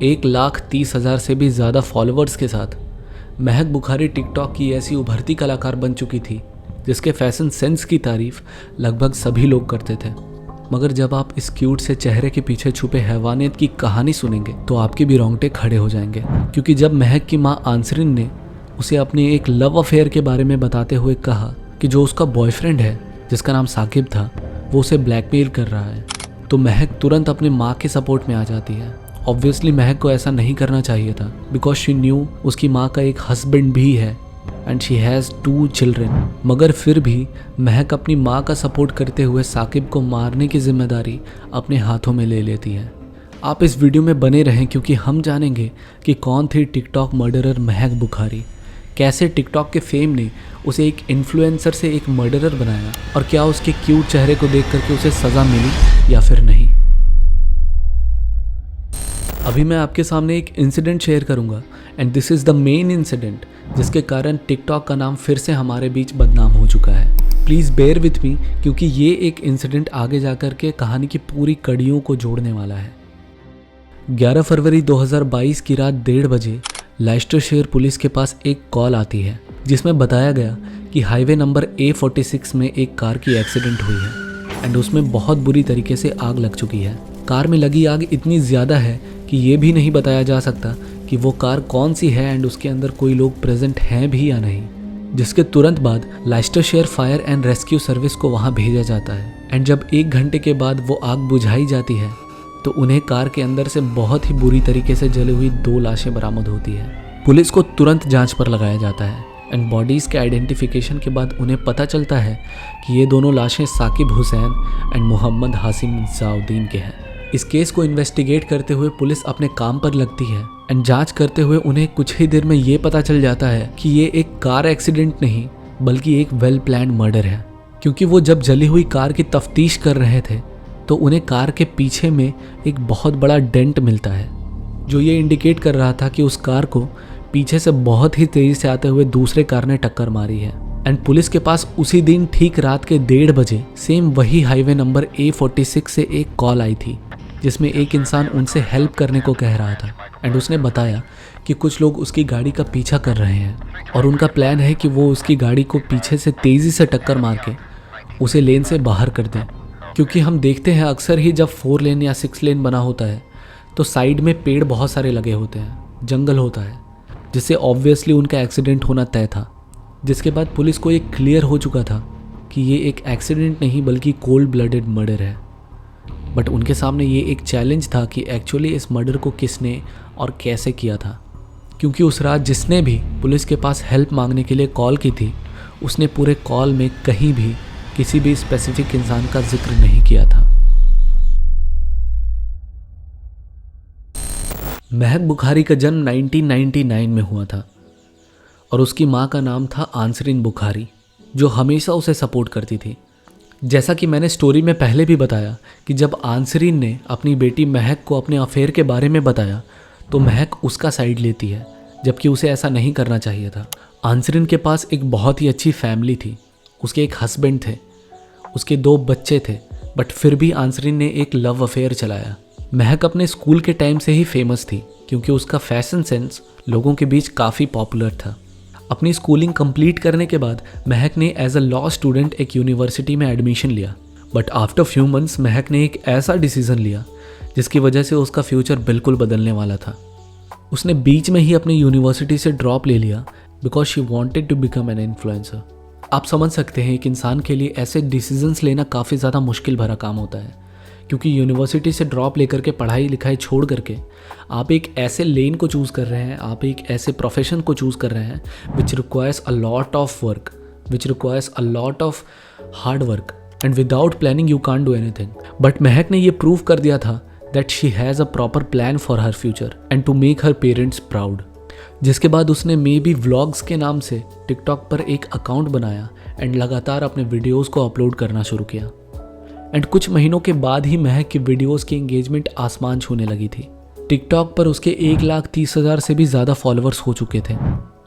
1,30,000 से भी ज़्यादा फॉलोअर्स के साथ महक बुखारी टिकटॉक की ऐसी उभरती कलाकार बन चुकी थी जिसके फैशन सेंस की तारीफ लगभग सभी लोग करते थे। मगर जब आप इस क्यूट से चेहरे के पीछे छुपे हैवानियत की कहानी सुनेंगे तो आपके भी रोंगटे खड़े हो जाएंगे, क्योंकि जब महक की माँ आंसरीन ने उसे अपने एक लव अफेयर के बारे में बताते हुए कहा कि जो उसका बॉयफ्रेंड है जिसका नाम साकिब था वो उसे ब्लैकमेल कर रहा है, तो महक तुरंत अपने माँ के सपोर्ट में आ जाती है। ऑब्वियसली महक को ऐसा नहीं करना चाहिए था, बिकॉज शी न्यू उसकी माँ का एक हस्बैंड भी है एंड शी हैज़ 2 चिल्ड्रन। मगर फिर भी महक अपनी माँ का सपोर्ट करते हुए साकिब को मारने की जिम्मेदारी अपने हाथों में ले लेती है। आप इस वीडियो में बने रहें क्योंकि हम जानेंगे कि कौन थी टिकटॉक मर्डरर महक बुखारी, कैसे टिकटॉक के फेम ने उसे एक इन्फ्लुएंसर से एक मर्डरर बनाया और क्या उसके क्यूट चेहरे को देख करके उसे सज़ा मिली या फिर नहीं। अभी मैं आपके सामने एक इंसिडेंट शेयर करूंगा and this is the main incident जिसके कारण टिकटॉक का नाम फिर से हमारे बीच बदनाम हो चुका है। प्लीज़ बेयर विथ मी क्योंकि ये एक इंसिडेंट आगे जाकर के कहानी की पूरी कड़ियों को जोड़ने वाला है। 11 फरवरी 2022 की रात 1:30 बजे लेस्टरशायर पुलिस के पास एक कॉल आती है जिसमें बताया गया कि हाईवे नंबर A46 में एक कार की एक्सीडेंट हुई है एंड उसमें बहुत बुरी तरीके से आग लग चुकी है। कार में लगी आग इतनी ज़्यादा है कि ये भी नहीं बताया जा सकता कि वो कार कौन सी है एंड उसके अंदर कोई लोग प्रेजेंट हैं भी या नहीं, जिसके तुरंत बाद Leicestershire fire and rescue service को वहाँ भेजा जाता है एंड जब 1 घंटे के बाद वो आग बुझाई जाती है तो उन्हें कार के अंदर से बहुत ही बुरी तरीके से जली हुई 2 लाशें बरामद होती है। पुलिस को तुरंत जांच पर लगाया जाता है एंड बॉडीज़ के आइडेंटिफिकेशन के बाद उन्हें पता चलता है कि ये दोनों लाशें साकिब हुसैन एंड मोहम्मद हासिम ज़ाउद्दीन के हैं। इस केस को इन्वेस्टिगेट करते हुए पुलिस अपने काम पर लगती है एंड जांच करते हुए उन्हें कुछ ही देर में ये पता चल जाता है कि ये एक कार एक्सीडेंट नहीं बल्कि एक वेल प्लान्ड मर्डर है, क्योंकि वो जब जली हुई कार की तफ्तीश कर रहे थे तो उन्हें कार के पीछे में एक बहुत बड़ा डेंट मिलता है जो ये इंडिकेट कर रहा था कि उस कार को पीछे से बहुत ही तेज़ी से आते हुए दूसरे कार ने टक्कर मारी है। एंड पुलिस के पास उसी दिन ठीक रात के 1:30 बजे सेम वही हाईवे नंबर A46 से एक कॉल आई थी जिसमें एक इंसान उनसे हेल्प करने को कह रहा था एंड उसने बताया कि कुछ लोग उसकी गाड़ी का पीछा कर रहे हैं और उनका प्लान है कि वो उसकी गाड़ी को पीछे से तेज़ी से टक्कर मार के उसे लेन से बाहर कर दें, क्योंकि हम देखते हैं अक्सर ही जब 4 लेन या 6 लेन बना होता है तो साइड में पेड़ बहुत सारे लगे होते हैं, जंगल होता है, जिससे ऑब्वियसली उनका एक्सीडेंट होना तय था। जिसके बाद पुलिस को ये क्लियर हो चुका था कि ये एक एक्सीडेंट नहीं बल्कि कोल्ड ब्लडेड मर्डर है। बट उनके सामने ये एक चैलेंज था कि एक्चुअली इस मर्डर को किसने और कैसे किया था, क्योंकि उस रात जिसने भी पुलिस के पास हेल्प मांगने के लिए कॉल की थी उसने पूरे कॉल में कहीं भी किसी भी स्पेसिफिक इंसान का जिक्र नहीं किया था। महक बुखारी का जन्म 1999 में हुआ था और उसकी माँ का नाम था आंसरीन बुखारी, जो हमेशा उसे सपोर्ट करती थी। जैसा कि मैंने स्टोरी में पहले भी बताया कि जब आंसरीन ने अपनी बेटी महक को अपने अफेयर के बारे में बताया तो महक उसका साइड लेती है, जबकि उसे ऐसा नहीं करना चाहिए था। आंसरीन के पास एक बहुत ही अच्छी फैमिली थी, उसके एक हस्बैंड थे, उसके 2 बच्चे थे, बट फिर भी आंसरीन ने एक लव अफेयर चलाया। महक अपने स्कूल के टाइम से ही फेमस थी क्योंकि उसका फैशन सेंस लोगों के बीच काफ़ी पॉपुलर था। अपनी स्कूलिंग कंप्लीट करने के बाद महक ने एज अ लॉ स्टूडेंट एक यूनिवर्सिटी में एडमिशन लिया, बट आफ्टर फ्यू मंथ्स महक ने एक ऐसा डिसीज़न लिया जिसकी वजह से उसका फ्यूचर बिल्कुल बदलने वाला था। उसने बीच में ही अपनी यूनिवर्सिटी से ड्रॉप ले लिया because she wanted to become an influencer. आप समझ सकते हैं एक इंसान के लिए ऐसे डिसीजंस लेना काफ़ी ज़्यादा मुश्किल भरा काम होता है, क्योंकि यूनिवर्सिटी से ड्रॉप लेकर के पढ़ाई लिखाई छोड़ करके आप एक ऐसे लेन को चूज़ कर रहे हैं, आप एक ऐसे प्रोफेशन को चूज़ कर रहे हैं which requires a lot of work, which requires a lot of hard work and without planning you can't do anything. But Mehak ने ये प्रूव कर दिया था that she has a proper plan for her future and to make her parents proud. जिसके बाद उसने may be vlogs के नाम से टिकटॉक पर एक अकाउंट बनाया एंड लगातार अपने वीडियोस को अपलोड करना शुरू किया। एंड कुछ महीनों के बाद ही महक की वीडियोस की एंगेजमेंट आसमान छूने लगी थी। टिकटॉक पर उसके 1,30,000 से भी ज़्यादा फॉलोअर्स हो चुके थे,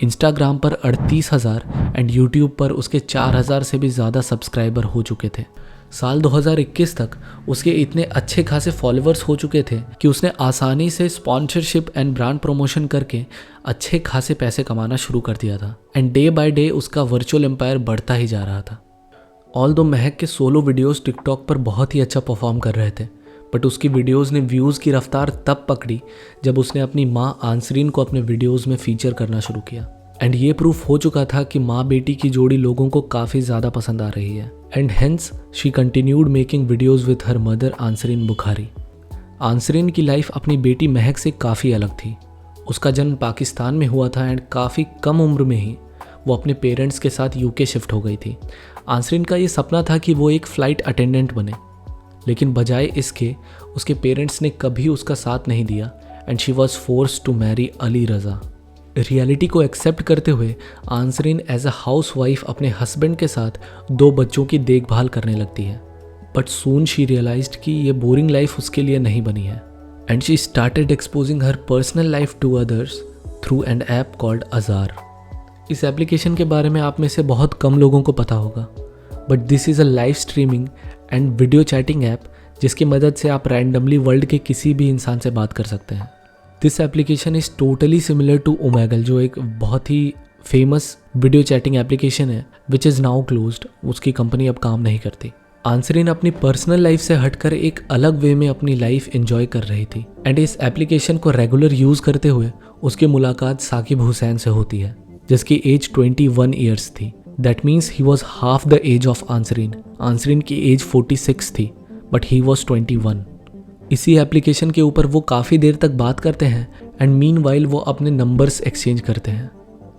इंस्टाग्राम पर 38,000 एंड यूट्यूब पर उसके 4,000 से भी ज़्यादा सब्सक्राइबर हो चुके थे। साल 2021 तक उसके इतने अच्छे खासे फॉलोअर्स हो चुके थे कि उसने आसानी से स्पॉन्सरशिप एंड ब्रांड प्रमोशन करके अच्छे खासे पैसे कमाना शुरू कर दिया था। एंड डे बाय डे उसका वर्चुअल एम्पायर बढ़ता ही जा रहा था। ऑल्दो महक के सोलो वीडियोस टिकटॉक पर बहुत ही अच्छा परफॉर्म कर रहे थे, बट उसकी वीडियोस ने व्यूज़ की रफ्तार तब पकड़ी जब उसने अपनी माँ आंसरीन को अपने वीडियोस में फीचर करना शुरू किया। एंड ये प्रूफ हो चुका था कि माँ बेटी की जोड़ी लोगों को काफ़ी ज़्यादा पसंद आ रही है। And hence she continued making videos with her mother Aansreen Bukhari. Aansreen की लाइफ अपनी बेटी महक से काफ़ी अलग थी। उसका जन्म पाकिस्तान में हुआ था एंड काफ़ी कम उम्र में ही वो अपने पेरेंट्स के साथ यूके शिफ्ट हो गई थी। आंसरीन का ये सपना था कि वो एक फ़्लाइट अटेंडेंट बने, लेकिन बजाय इसके उसके पेरेंट्स ने कभी उसका साथ नहीं दिया and she was forced to marry Ali Raza. Reality को एक्सेप्ट करते हुए Ansreen as a housewife अपने हस्बैंड के साथ 2 बच्चों की देखभाल करने लगती है। बट सून शी रियलाइज्ड कि ये बोरिंग लाइफ उसके लिए नहीं बनी है and she started exposing her personal life to others through an app called Azar. इस एप्लीकेशन के बारे में आप में से बहुत कम लोगों को पता होगा, but this is a live streaming and video chatting app जिसकी मदद से आप रैंडमली वर्ल्ड के किसी भी इंसान से बात कर सकते हैं। This application is totally similar to Omegle, जो एक बहुत ही फेमस वीडियो चैटिंग एप्लीकेशन है विच इज़ नाउ क्लोज्ड। उसकी कंपनी अब काम नहीं करती। आंसरीन अपनी पर्सनल लाइफ से हटकर एक अलग वे में अपनी लाइफ एंजॉय कर रही थी एंड इस एप्लीकेशन को रेगुलर यूज़ करते हुए उसकी मुलाकात साकिब हुसैन से होती है, जिसकी एज 21 ईयर्स थी। That means he was half the age of Ansreen. Ansreen की एज 46 थी बट ही वॉज 21। इसी एप्लीकेशन के ऊपर वो काफ़ी देर तक बात करते हैं एंड मीनवाइल वो अपने नंबर्स एक्सचेंज करते हैं।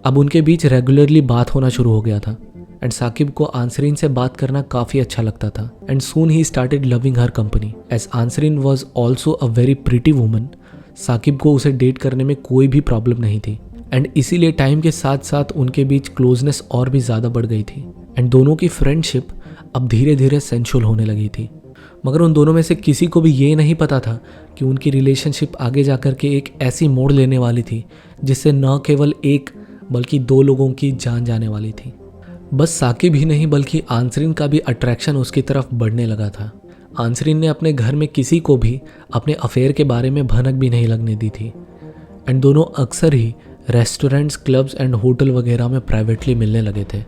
अब उनके बीच रेगुलरली बात होना शुरू हो गया था एंड साकिब को आंसरीन से बात करना काफ़ी अच्छा लगता था and soon he started loving her company as Ansreen was also a very pretty woman. Saqib को उसे डेट करने में कोई भी प्रॉब्लम नहीं थी एंड इसीलिए टाइम के साथ साथ उनके बीच क्लोजनेस और भी ज़्यादा बढ़ गई थी एंड दोनों की फ्रेंडशिप अब धीरे धीरे सेंशुअल होने लगी थी। मगर उन दोनों में से किसी को भी ये नहीं पता था कि उनकी रिलेशनशिप आगे जाकर के एक ऐसी मोड़ लेने वाली थी जिससे न केवल एक बल्कि 2 लोगों की जान जाने वाली थी। बस साकिब ही नहीं बल्कि आंसरीन का भी अट्रैक्शन उसकी तरफ बढ़ने लगा था। आंसरीन ने अपने घर में किसी को भी अपने अफेयर के बारे में भनक भी नहीं लगने दी थी एंड दोनों अक्सर ही रेस्टोरेंट्स, क्लब्स एंड होटल वगैरह में प्राइवेटली मिलने लगे थे।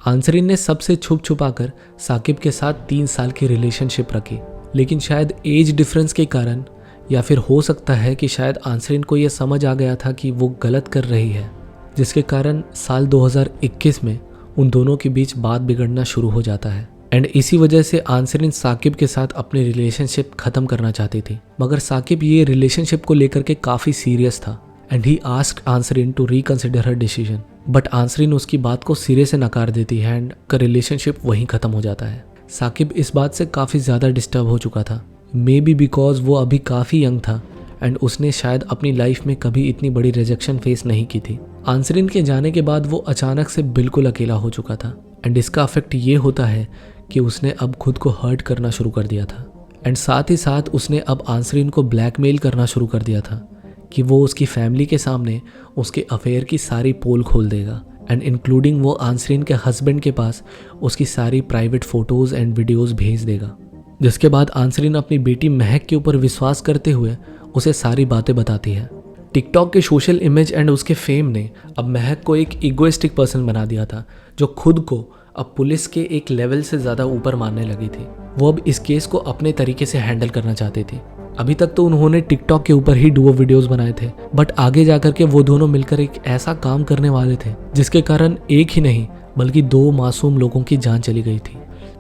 आंसरीन ने सबसे छुप छुपा कर साकिब के साथ 3 साल की रिलेशनशिप रखी, लेकिन शायद एज डिफरेंस के कारण या फिर हो सकता है कि शायद आंसरीन को यह समझ आ गया था कि वो गलत कर रही है, जिसके कारण साल 2021 में उन दोनों के बीच बात बिगड़ना शुरू हो जाता है एंड इसी वजह से आंसरीन साकिब के साथ अपनी रिलेशनशिप ख़त्म करना चाहती थी। मगर साकिब ये रिलेशनशिप को लेकर के काफ़ी सीरियस था and he asked Ansreen to reconsider her decision, but Ansreen उसकी बात को सिरे से नकार देती है एंड का रिलेशनशिप वहीं ख़त्म हो जाता है। साकिब इस बात से काफ़ी ज़्यादा डिस्टर्ब हो चुका था, मे बी बिकॉज वो अभी काफ़ी यंग था एंड उसने शायद अपनी लाइफ में कभी इतनी बड़ी रिजेक्शन फेस नहीं की थी। आंसरीन के जाने के बाद वो अचानक से बिल्कुल अकेला हो चुका था एंड इसका अफेक्ट ये होता है कि उसने अब खुद को हर्ट करना शुरू कर दिया था एंड साथ ही साथ उसने अब आंसरीन को ब्लैकमेल करना शुरू कर दिया था कि वो उसकी फैमिली के सामने उसके अफेयर की सारी पोल खोल देगा एंड इंक्लूडिंग वो आंसरीन के हस्बैंड के पास उसकी सारी प्राइवेट फ़ोटोज़ एंड वीडियोज़ भेज देगा। जिसके बाद आंसरीन अपनी बेटी महक के ऊपर विश्वास करते हुए उसे सारी बातें बताती है। टिकटॉक के सोशल इमेज एंड उसके फेम ने अब महक को एक इगोइस्टिक पर्सन बना दिया था, जो खुद को अब पुलिस के एक लेवल से ज़्यादा ऊपर मानने लगी थी। वो अब इस केस को अपने तरीके से हैंडल करना चाहती थी। अभी तक तो उन्होंने टिकटॉक के ऊपर ही डुओ वीडियोस बनाए थे, बट आगे जाकर के वो दोनों मिलकर एक ऐसा काम करने वाले थे जिसके कारण एक ही नहीं बल्कि 2 मासूम लोगों की जान चली गई थी।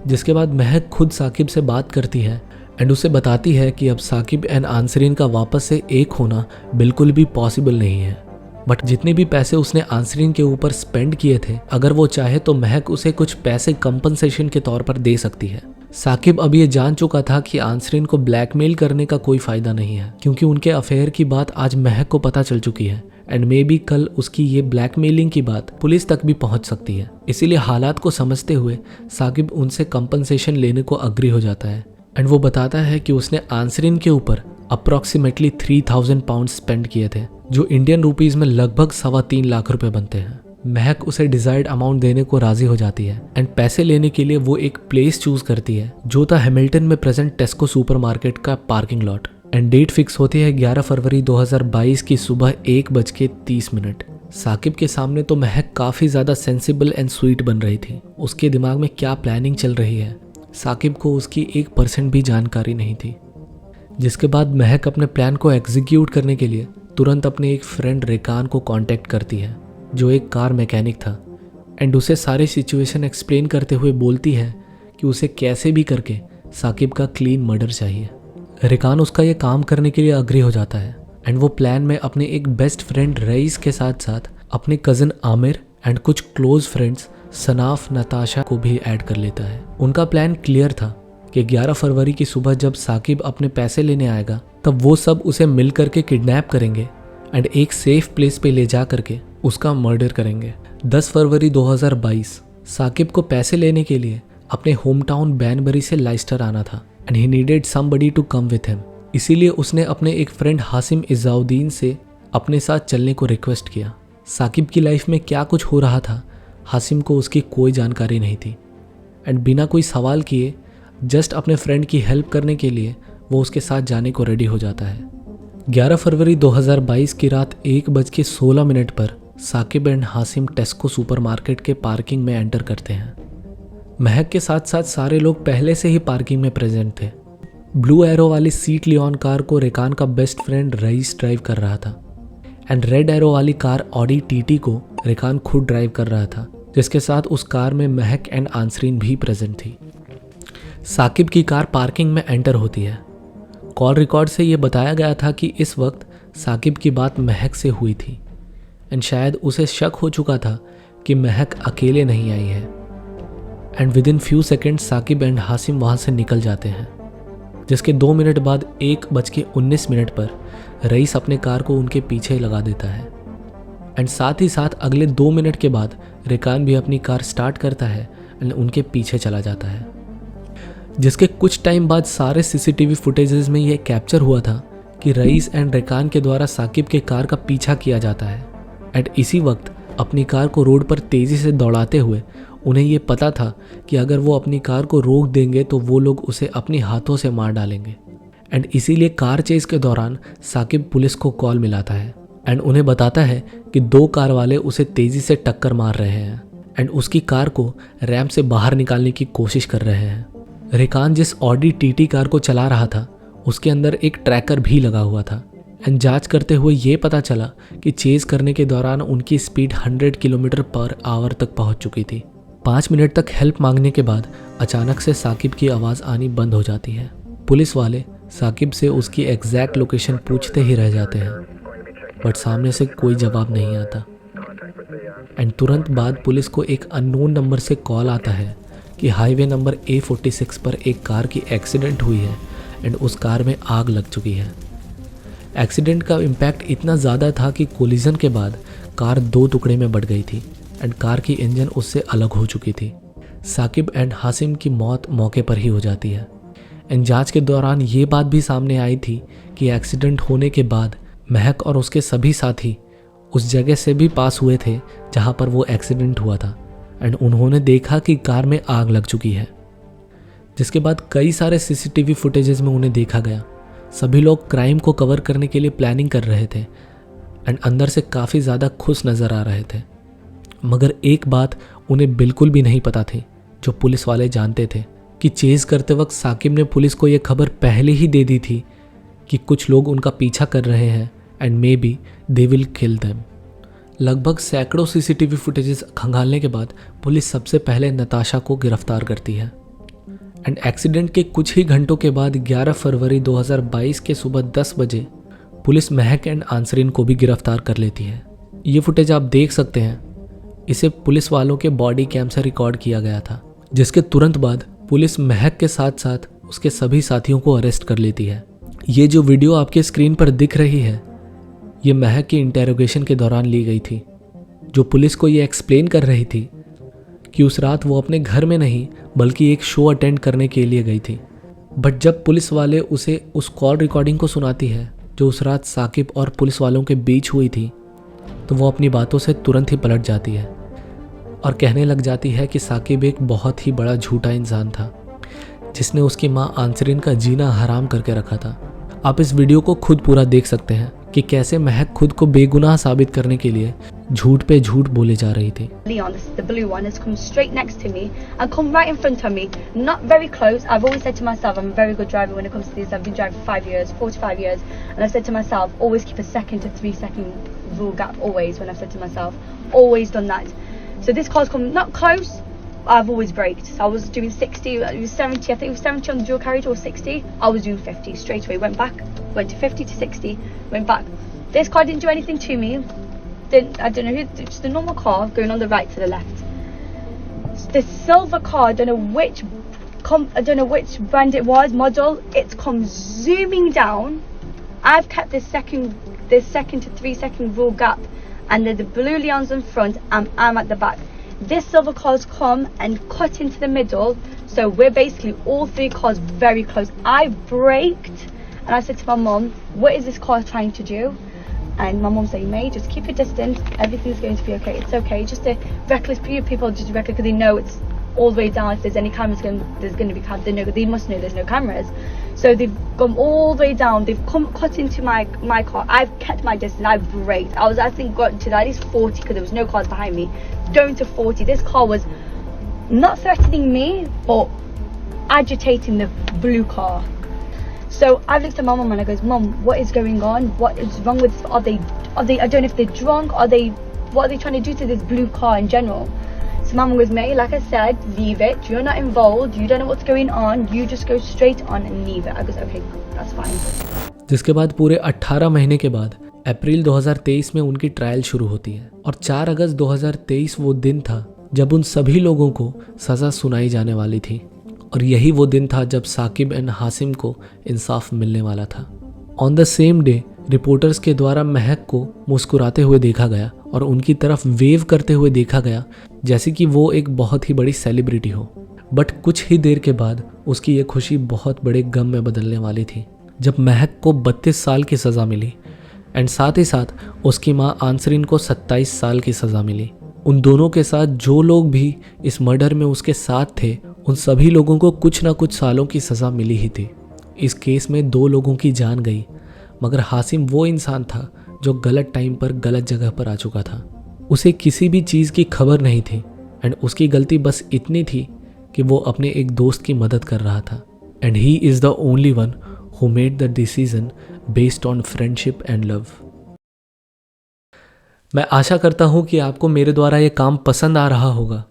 जिसके बाद महक खुद साकिब से बात करती है एंड उसे बताती है कि अब साकिब एंड आंसरीन का वापस से एक होना बिल्कुल भी पॉसिबल नहीं है, बट जितने भी पैसे उसने आंसरीन के ऊपर स्पेंड किए थे, अगर वो चाहे तो महक उसे कुछ पैसे कंपनसेशन के तौर पर दे सकती है। साकिब अब ये जान चुका था कि आंसरीन को ब्लैकमेल करने का कोई फायदा नहीं है, क्योंकि उनके अफेयर की बात आज महक को पता चल चुकी है एंड मे बी कल उसकी ये ब्लैकमेलिंग की बात पुलिस तक भी पहुंच सकती है। इसीलिए हालात को समझते हुए साकिब उनसे कंपनसेशन लेने को अग्री हो जाता है एंड वो बताता है कि उसने आंसरीन के ऊपर अप्रॉक्सीमेटली 3000 पाउंड स्पेंड किए थे, जो इंडियन रुपीज़ में लगभग 3.25 लाख रुपए बनते हैं। महक उसे डिजायर्ड अमाउंट देने को राजी हो जाती है एंड पैसे लेने के लिए वो एक प्लेस चूज करती है जो था हैमिल्टन में प्रेजेंट टेस्को सुपरमार्केट का parking lot. And date fix होती है 11 फरवरी 2022 की सुबह 1:30। साकिब के सामने तो महक काफ़ी ज़्यादा सेंसिबल एंड स्वीट बन रही थी। उसके दिमाग में क्या प्लानिंग चल रही है साकिब को उसकी 1% भी जानकारी नहीं थी। जिसके बाद महक अपने प्लान को एग्जीक्यूट करने के लिए तुरंत अपने एक फ्रेंड रेकान को कांटेक्ट करती है जो एक कार मैकेनिक था एंड उसे सारी सिचुएशन एक्सप्लेन करते हुए बोलती है कि उसे कैसे भी करके साकिब का क्लीन मर्डर चाहिए। रेकान उसका ये काम करने के लिए अग्री हो जाता है एंड वो प्लान में अपने एक बेस्ट फ्रेंड रईस के साथ साथ अपने कज़न आमिर एंड कुछ क्लोज फ्रेंड्स सनाफ नताशा को भी ऐड कर लेता है। उनका प्लान क्लियर था कि 11 फरवरी की सुबह जब साकिब अपने पैसे लेने आएगा तब वो सब उसे मिल करके किडनैप करेंगे एंड एक सेफ प्लेस पे ले जा करके उसका मर्डर करेंगे। 10 फरवरी 2022 साकिब को पैसे लेने के लिए अपने होम टाउन बैनबरी से लाइस्टर आना था and he needed somebody to come with him. इसीलिए उसने अपने एक फ्रेंड हासिम इज़ाउद्दीन से अपने साथ चलने को रिक्वेस्ट किया। साकिब की लाइफ में क्या कुछ हो रहा था हासिम को उसकी कोई जानकारी नहीं थी एंड बिना कोई सवाल किए जस्ट अपने फ्रेंड की हेल्प करने के लिए वो उसके साथ जाने को रेडी हो जाता है। 11 फरवरी 2022 की रात 1:16 पर Saqib and Hashim Tesco supermarket के पार्किंग में एंटर करते हैं। महक के साथ साथ सारे लोग पहले से ही पार्किंग में प्रेजेंट थे। ब्लू एरो वाली सीट लियोन कार को रेकान का बेस्ट फ्रेंड रईस ड्राइव कर रहा था एंड रेड एरो वाली कार ऑडी टीटी को रेकान खुद ड्राइव कर रहा था, जिसके साथ उस कार में महक एंड आंसरीन भी प्रेजेंट थी। साकिब की कार पार्किंग में एंटर होती है। कॉल रिकॉर्ड से ये बताया गया था कि इस वक्त साकिब की बात महक से हुई थी एंड शायद उसे शक हो चुका था कि महक अकेले नहीं आई है and within few second Saqib and Hashim वहाँ से निकल जाते हैं। जिसके 2 मिनट बाद 1:19 पर रईस अपने कार को उनके पीछे लगा देता है एंड साथ ही साथ अगले 2 मिनट के बाद रेकान भी अपनी कार स्टार्ट करता है एंड उनके पीछे चला जाता है। जिसके कुछ टाइम बाद सारे सीसीटीवी फुटेजेस में यह कैप्चर हुआ था कि रईस एंड रेकान के द्वारा साकिब के कार का पीछा किया जाता है एंड इसी वक्त अपनी कार को रोड पर तेज़ी से दौड़ाते हुए उन्हें ये पता था कि अगर वो अपनी कार को रोक देंगे तो वो लोग उसे अपने हाथों से मार डालेंगे एंड इसीलिए कार चेज के दौरान साकिब पुलिस को कॉल मिलाता है एंड उन्हें बताता है कि 2 कार वाले उसे तेज़ी से टक्कर मार रहे हैं एंड उसकी कार को रैम्प से बाहर निकालने की कोशिश कर रहे हैं। रेकान जिस ऑडी टीटी कार को चला रहा था उसके अंदर एक ट्रैकर भी लगा हुआ था एंड जांच करते हुए ये पता चला कि चेज करने के दौरान उनकी स्पीड 100 किलोमीटर पर आवर तक पहुंच चुकी थी। 5 मिनट तक हेल्प मांगने के बाद अचानक से साकिब की आवाज़ आनी बंद हो जाती है। पुलिस वाले साकिब से उसकी एग्जैक्ट लोकेशन पूछते ही रह जाते हैं बट सामने से कोई जवाब नहीं आता एंड तुरंत बाद पुलिस को एक अननोन नंबर से कॉल आता है कि हाईवे नंबर A46 पर एक कार की एक्सीडेंट हुई है एंड उस कार में आग लग चुकी है। एक्सीडेंट का इम्पैक्ट इतना ज़्यादा था कि कोलिजन के बाद कार 2 टुकड़े में बट गई थी एंड कार की इंजन उससे अलग हो चुकी थी। साकिब एंड हासिम की मौत मौके पर ही हो जाती है एंड जांच के दौरान ये बात भी सामने आई थी कि एक्सीडेंट होने के बाद महक और उसके सभी साथी उस जगह से भी पास हुए थे जहाँ पर वो एक्सीडेंट हुआ था एंड उन्होंने देखा कि कार में आग लग चुकी है। जिसके बाद कई सारे सीसीटीवी फुटेजेस में उन्हें देखा गया। सभी लोग क्राइम को कवर करने के लिए प्लानिंग कर रहे थे एंड अंदर से काफ़ी ज़्यादा खुश नज़र आ रहे थे, मगर एक बात उन्हें बिल्कुल भी नहीं पता थी जो पुलिस वाले जानते थे कि चेज़ करते वक्त साकिब ने पुलिस को यह खबर पहले ही दे दी थी कि कुछ लोग उनका पीछा कर रहे हैं and may be they will kill them. लगभग सैकड़ों सीसीटीवी फुटेजेस खंगालने के बाद पुलिस सबसे पहले नताशा को गिरफ्तार करती है एंड एक्सीडेंट के कुछ ही घंटों के बाद 11 फरवरी 2022 के सुबह 10 बजे पुलिस महक एंड आंसरीन को भी गिरफ्तार कर लेती है। ये फुटेज आप देख सकते हैं। इसे पुलिस वालों के बॉडी कैम से रिकॉर्ड किया गया था, जिसके तुरंत बाद पुलिस महक के साथ साथ उसके सभी साथियों को अरेस्ट कर लेती है। ये जो वीडियो आपके स्क्रीन पर दिख रही है ये महक की इंटेरोगेशन के दौरान ली गई थी, जो पुलिस को ये एक्सप्लेन कर रही थी कि उस रात वो अपने घर में नहीं बल्कि एक शो अटेंड करने के लिए गई थी। बट जब पुलिस वाले उसे उस कॉल रिकॉर्डिंग को सुनाती है जो उस रात साकिब और पुलिस वालों के बीच हुई थी, तो वो अपनी बातों से तुरंत ही पलट जाती है और कहने लग जाती है कि साकिब एक बहुत ही बड़ा झूठा इंसान था जिसने उसकी माँ आंसरीन का जीना हराम करके रखा था। आप इस वीडियो को खुद पूरा देख सकते हैं कि कैसे महक खुद को बेगुनाह साबित करने के लिए झूठ पे झूठ बोले जा रही थी। Leon, this is the blue one, has come straight next to me and come right in front of me, not very close. I've always said to myself, I'm a very good driver when it comes to this. I've been driving for 5 years, 45 years, and I've said to myself, always keep a 2 to 3 second rule gap, always, when I've said to myself, always done that. So this car's come not close, I've always braked. So I was doing 60, it was 70, I think it was 70 on the dual carriage or 60, I was doing 50 straight away, went back, went to 50 to 60, went back. This car didn't do anything to me. I don't know who, just a normal car going on the right to the left. This silver car, I don't know which brand it was, model. It's come zooming down. I've kept this second to 3 second rule gap, and the blue Leon's in front. I'm at the back. This silver car's come and cut into the middle, so we're basically all 3 cars very close. I braked, and I said to my mum, "What is this car trying to do?" And my mum saying, "May, just keep your distance. Everything's going to be okay. It's okay." Just a reckless people, just reckless because they know it's all the way down. If there's any cameras, there's going to be cameras. They must know there's no cameras. So they've gone all the way down. They've cut into my car. I've kept my distance. I've braked. I think got to at least 40 because there was no cars behind me. Going to 40. This car was not threatening me, but agitating the blue car. So I looked at my mum and I goes, "Mum, what is going on? What is wrong with this? Are they? I don't know if they're drunk. What are they trying to do to this blue car in general?" So my mum goes, "Mate, like I said, leave it. You're not involved. You don't know what's going on. You just go straight on and leave it." I goes, "Okay, that's fine." जिसके बाद पूरे 18 महीने के बाद अप्रैल 2023 में उनकी trial शुरू होती है और 4 अगस्त 2023 वो दिन था जब उन सभी लोगों को सज़ा सुनाई जाने वाली थी और यही वो दिन था जब साकिब एंड हासिम को इंसाफ मिलने वाला था। On the same day reporters के द्वारा महक को मुस्कुराते हुए देखा गया और उनकी तरफ वेव करते हुए देखा गया जैसे कि वो एक बहुत ही बड़ी सेलिब्रिटी हो। बट कुछ ही देर के बाद उसकी ये खुशी बहुत बड़े गम में बदलने वाली थी जब महक को 32 साल की सज़ा मिली एंड साथ ही साथ उसकी माँ आंसरीन को 27 साल की सज़ा मिली। उन दोनों के साथ जो लोग भी इस मर्डर में उसके साथ थे उन सभी लोगों को कुछ ना कुछ सालों की सज़ा मिली ही थी। इस केस में 2 लोगों की जान गई मगर हासिम वो इंसान था जो गलत टाइम पर गलत जगह पर आ चुका था। उसे किसी भी चीज़ की खबर नहीं थी एंड उसकी गलती बस इतनी थी कि वो अपने एक दोस्त की मदद कर रहा था and he is the only one who made the decision based on friendship and love. मैं आशा करता हूँ कि आपको मेरे द्वारा ये काम पसंद आ रहा होगा।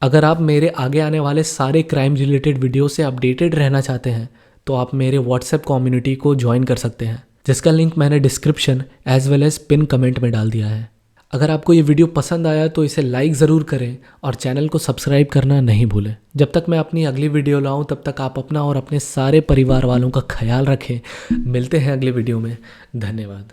अगर आप मेरे आगे आने वाले सारे क्राइम रिलेटेड वीडियो से अपडेटेड रहना चाहते हैं तो आप मेरे व्हाट्सएप कम्युनिटी को ज्वाइन कर सकते हैं जिसका लिंक मैंने description as well as pin comment में डाल दिया है। अगर आपको ये वीडियो पसंद आया तो इसे लाइक ज़रूर करें और चैनल को सब्सक्राइब करना नहीं भूलें। जब तक मैं अपनी अगली वीडियो लाऊं तब तक आप अपना और अपने सारे परिवार वालों का ख्याल रखें। मिलते हैं अगले वीडियो में। धन्यवाद।